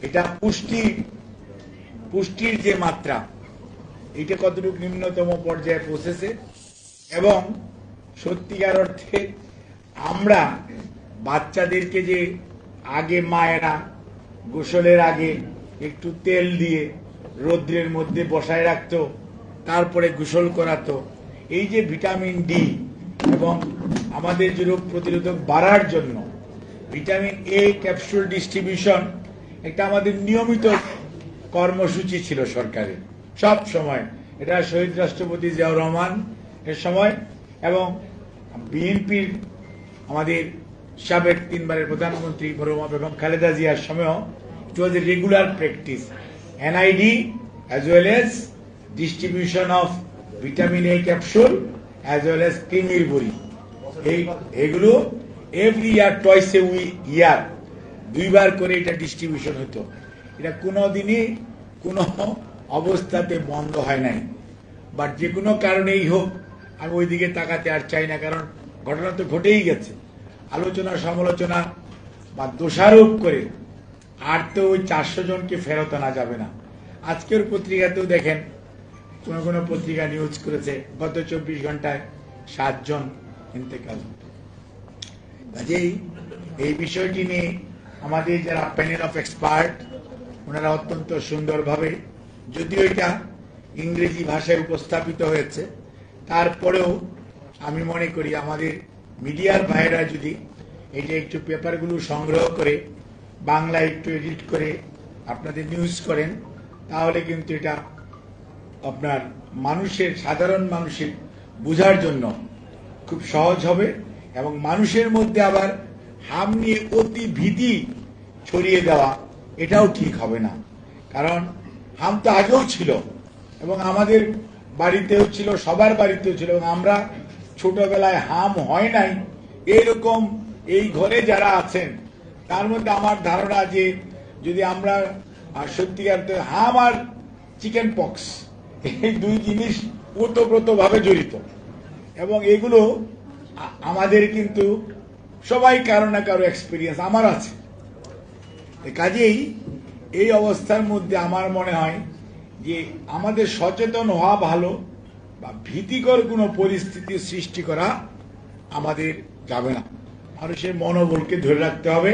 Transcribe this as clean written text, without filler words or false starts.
এটা পুষ্টির যে মাত্রা এটা কতটুকু নিম্নতম পর্যায়ে পৌঁছেছে এবং সত্যিকার অর্থে আমরা বাচ্চাদেরকে যে আগে মায়েরা গোসলের আগে একটু তেল দিয়ে রৌদ্রের মধ্যে বসায় রাখতো, তারপরে গোসল করাতো। এই যে ভিটামিন ডি এবং আমাদের যে রোগ প্রতিরোধক বাড়ার জন্য ভিটামিন এ ক্যাপসুল ডিস্ট্রিবিউশন একটা আমাদের নিয়মিত কর্মসূচি ছিল সরকারের সব সময়। এটা শহীদ রাষ্ট্রপতি জিয়াউর রহমান এর সময় এবং বিএনপির আমাদের সাবেক 3 বারের প্রধানমন্ত্রী মরহুমা বেগম খালেদা জিয়ার সময়ও it was a regular practice, NID as well as distribution of vitamin A capsule as well as কৃমির বড়ি। এগুলো এভরি ইয়ার টয়েস এ ইয়ার 2 বার করে এটা ডিস্ট্রিবিউশন হতো। এটা কোনো দিনই কোনো অবস্থাতে বন্ধ হয় নাই। বাট যে কোনো কারণেই হোক আমি ওইদিকে তাকাতে আর চাই না, কারণ ঘটনা তো ঘটেই গেছে। আলোচনা সমালোচনা বা দোষারোপ করে আর তো ওই 400 জনকে ফেরত আনা যাবে না। আজকের পত্রিকাতেও দেখেন কোন কোন পত্রিকা নিউজ করেছে গত 24 ঘন্টায় 7 জন ইন্তেকাল। কাজেই এই বিষয়টি নিয়ে আমাদের যারা প্যানেল অফ এক্সপার্ট ওনারা অত্যন্ত সুন্দরভাবে, যদিও এটা ইংরেজি ভাষায় উপস্থাপিত হয়েছে, তারপরেও আমি মনে করি আমাদের মিডিয়ার ভাইরা যদি এটা একটু পেপারগুলো সংগ্রহ করে বাংলা একটু এডিট করে আপনাদের নিউজ করেন, তাহলে কিন্তু এটা আপনার মানুষের, সাধারণ মানুষের বোঝার জন্য খুব সহজ হবে এবং মানুষের মধ্যে আবার হাম নিয়ে অতি ভীতি ছড়িয়ে দেওয়া এটাও ঠিক হবে না। কারণ হাম তো আগেও ছিল এবং আমাদের বাড়িতেও ছিল, সবার বাড়িতেও ছিল, এবং আমরা ছোটবেলায় হাম হয় নাই এরকম এই ঘরে যারা আছেন তার মধ্যে আমার ধারণা যে যদি আমরা সত্যিকার হাম আর চিকেন পক্স এই 2 জিনিস ওতপ্রোতভাবে জড়িত এবং এগুলো আমাদের কিন্তু সবাই কারো না কারো এক্সপিরিয়েন্স আমার আছে। কাজেই এই অবস্থার মধ্যে আমার মনে হয় যে আমাদের সচেতন হওয়া ভালো, বা ভীতিকর কোনো পরিস্থিতি সৃষ্টি করা আমাদের যাবে না। মানুষের মনোবলকে ধরে রাখতে হবে।